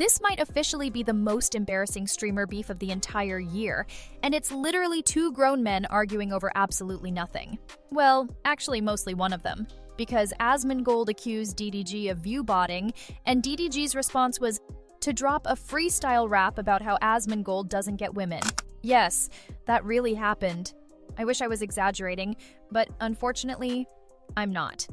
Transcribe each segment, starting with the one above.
This might officially be the most embarrassing streamer beef of the entire year, and it's literally two grown men arguing over absolutely nothing. Well, actually mostly one of them, because Asmongold accused DDG of viewbotting, and DDG's response was to drop a freestyle rap about how Asmongold doesn't get women. Yes, that really happened. I wish I was exaggerating, but unfortunately, I'm not.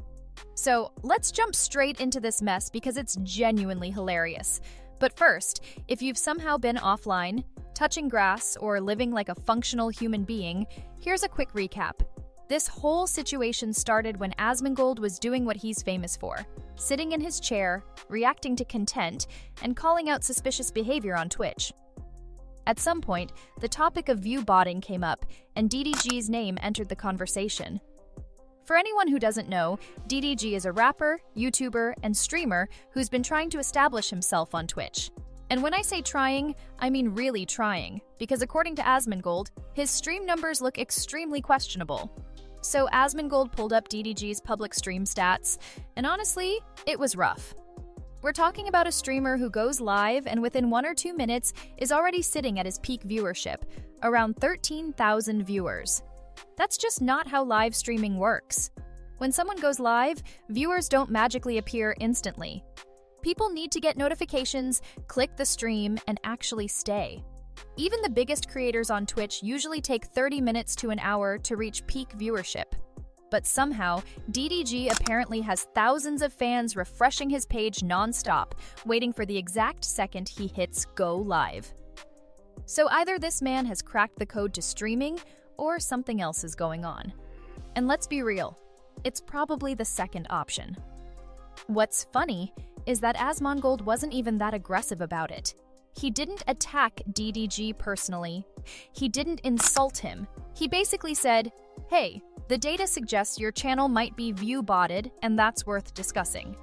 So let's jump straight into this mess because it's genuinely hilarious. But first, if you've somehow been offline, touching grass, or living like a functional human being, here's a quick recap. This whole situation started when Asmongold was doing what he's famous for, sitting in his chair, reacting to content, and calling out suspicious behavior on Twitch. At some point, the topic of viewbotting came up, and DDG's name entered the conversation. For anyone who doesn't know, DDG is a rapper, YouTuber, and streamer who's been trying to establish himself on Twitch. And when I say trying, I mean really trying, because according to Asmongold, his stream numbers look extremely questionable. So Asmongold pulled up DDG's public stream stats, and honestly, it was rough. We're talking about a streamer who goes live and within 1 or 2 minutes is already sitting at his peak viewership, around 13,000 viewers. That's just not how live streaming works. When someone goes live, viewers don't magically appear instantly. People need to get notifications, click the stream, and actually stay. Even the biggest creators on Twitch usually take 30 minutes to an hour to reach peak viewership. But somehow, DDG apparently has thousands of fans refreshing his page non-stop, waiting for the exact second he hits go live. So either this man has cracked the code to streaming, or something else is going on. And let's be real, it's probably the second option. What's funny is that Asmongold wasn't even that aggressive about it. He didn't attack DDG personally. He didn't insult him. He basically said, "Hey, the data suggests your channel might be view-botted, and that's worth discussing."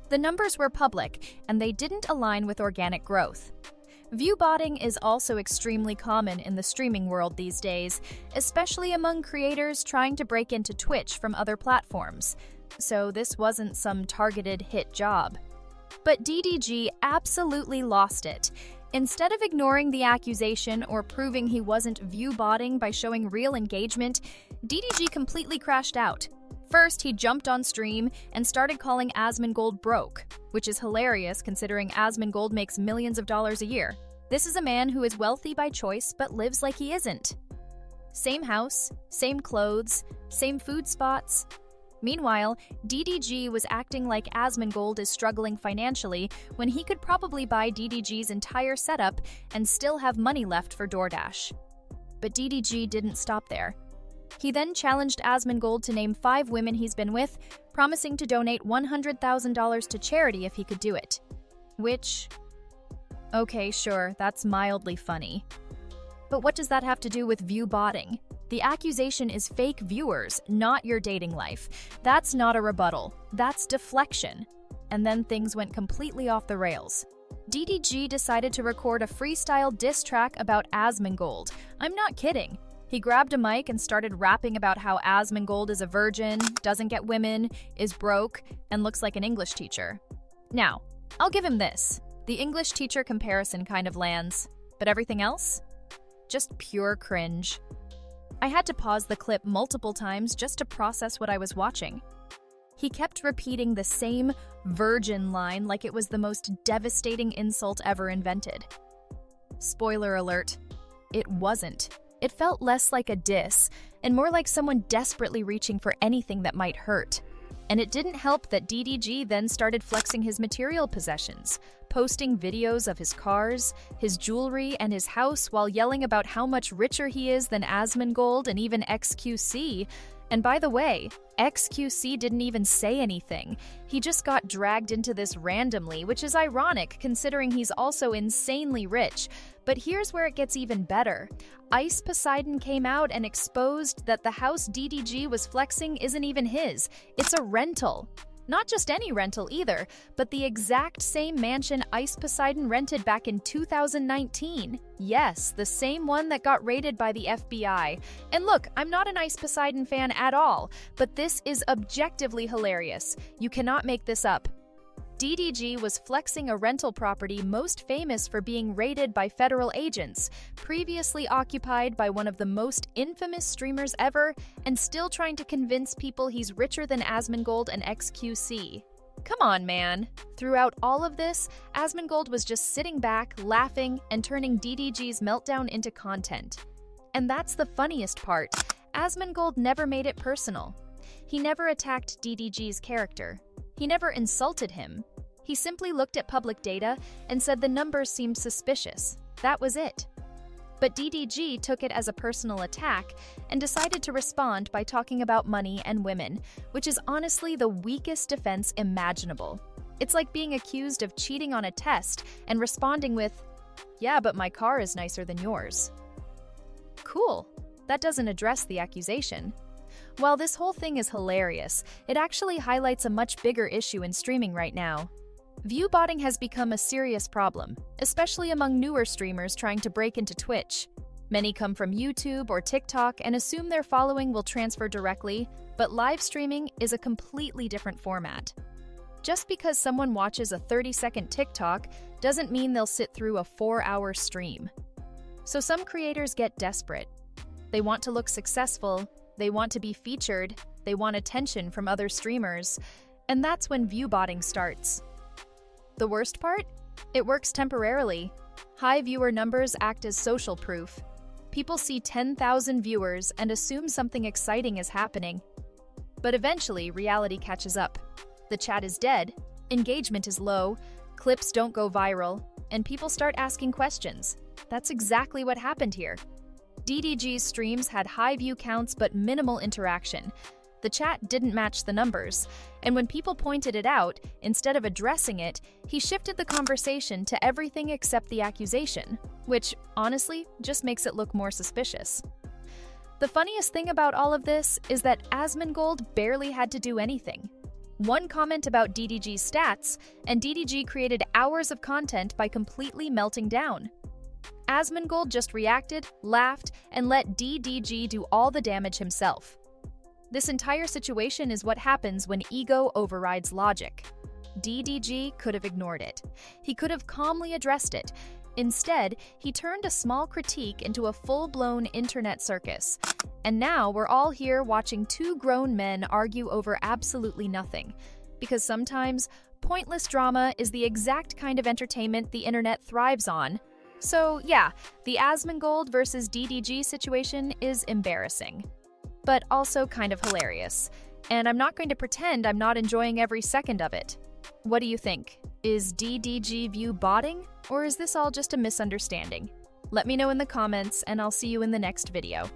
The numbers were public, and they didn't align with organic growth. Viewbotting is also extremely common in the streaming world these days, especially among creators trying to break into Twitch from other platforms. So this wasn't some targeted hit job. But DDG absolutely lost it. Instead of ignoring the accusation or proving he wasn't viewbotting by showing real engagement, DDG completely crashed out. First, he jumped on stream and started calling Asmongold broke, which is hilarious considering Asmongold makes millions of dollars a year. This is a man who is wealthy by choice but lives like he isn't. Same house, same clothes, same food spots. Meanwhile, DDG was acting like Asmongold is struggling financially when he could probably buy DDG's entire setup and still have money left for DoorDash. But DDG didn't stop there. He then challenged Asmongold to name 5 women he's been with, promising to donate $100,000 to charity if he could do it. Which, okay, sure, that's mildly funny. But what does that have to do with viewbotting? The accusation is fake viewers, not your dating life. That's not a rebuttal. That's deflection. And then things went completely off the rails. DDG decided to record a freestyle diss track about Asmongold. I'm not kidding. He grabbed a mic and started rapping about how Asmongold is a virgin, doesn't get women, is broke, and looks like an English teacher. Now, I'll give him this. The English teacher comparison kind of lands. But everything else? Just pure cringe. I had to pause the clip multiple times just to process what I was watching. He kept repeating the same virgin line like it was the most devastating insult ever invented. Spoiler alert, it wasn't. It felt less like a diss, and more like someone desperately reaching for anything that might hurt. And it didn't help that DDG then started flexing his material possessions, posting videos of his cars, his jewelry, and his house while yelling about how much richer he is than Asmongold and even XQC. And by the way, XQC didn't even say anything. He just got dragged into this randomly, which is ironic considering he's also insanely rich. But here's where it gets even better. Ice Poseidon came out and exposed that the house DDG was flexing isn't even his. It's a rental. Not just any rental either, but the exact same mansion Ice Poseidon rented back in 2019. Yes, the same one that got raided by the FBI. And look, I'm not an Ice Poseidon fan at all, but this is objectively hilarious. You cannot make this up. DDG was flexing a rental property most famous for being raided by federal agents, previously occupied by one of the most infamous streamers ever, and still trying to convince people he's richer than Asmongold and XQC. Come on, man. Throughout all of this, Asmongold was just sitting back, laughing, and turning DDG's meltdown into content. And that's the funniest part. Asmongold never made it personal. He never attacked DDG's character. He never insulted him. He simply looked at public data and said the numbers seemed suspicious. That was it. But DDG took it as a personal attack and decided to respond by talking about money and women, which is honestly the weakest defense imaginable. It's like being accused of cheating on a test and responding with, "Yeah, but my car is nicer than yours." Cool. That doesn't address the accusation. While this whole thing is hilarious, it actually highlights a much bigger issue in streaming right now. Viewbotting has become a serious problem, especially among newer streamers trying to break into Twitch. Many come from YouTube or TikTok and assume their following will transfer directly, but live streaming is a completely different format. Just because someone watches a 30-second TikTok doesn't mean they'll sit through a 4-hour stream. So some creators get desperate. They want to look successful, they want to be featured, they want attention from other streamers, and that's when viewbotting starts. The worst part? It works temporarily. High viewer numbers act as social proof. People see 10,000 viewers and assume something exciting is happening. But eventually, reality catches up. The chat is dead, engagement is low, clips don't go viral, and people start asking questions. That's exactly what happened here. DDG's streams had high view counts but minimal interaction. The chat didn't match the numbers, and when people pointed it out, instead of addressing it, he shifted the conversation to everything except the accusation, which, honestly, just makes it look more suspicious. The funniest thing about all of this is that Asmongold barely had to do anything. One comment about DDG's stats, and DDG created hours of content by completely melting down. Asmongold just reacted, laughed, and let DDG do all the damage himself. This entire situation is what happens when ego overrides logic. DDG could have ignored it. He could have calmly addressed it. Instead, he turned a small critique into a full-blown internet circus. And now we're all here watching two grown men argue over absolutely nothing. Because sometimes, pointless drama is the exact kind of entertainment the internet thrives on. So yeah, the Asmongold versus DDG situation is embarrassing, but also kind of hilarious. And I'm not going to pretend I'm not enjoying every second of it. What do you think? Is DDG viewbotting, or is this all just a misunderstanding? Let me know in the comments, and I'll see you in the next video.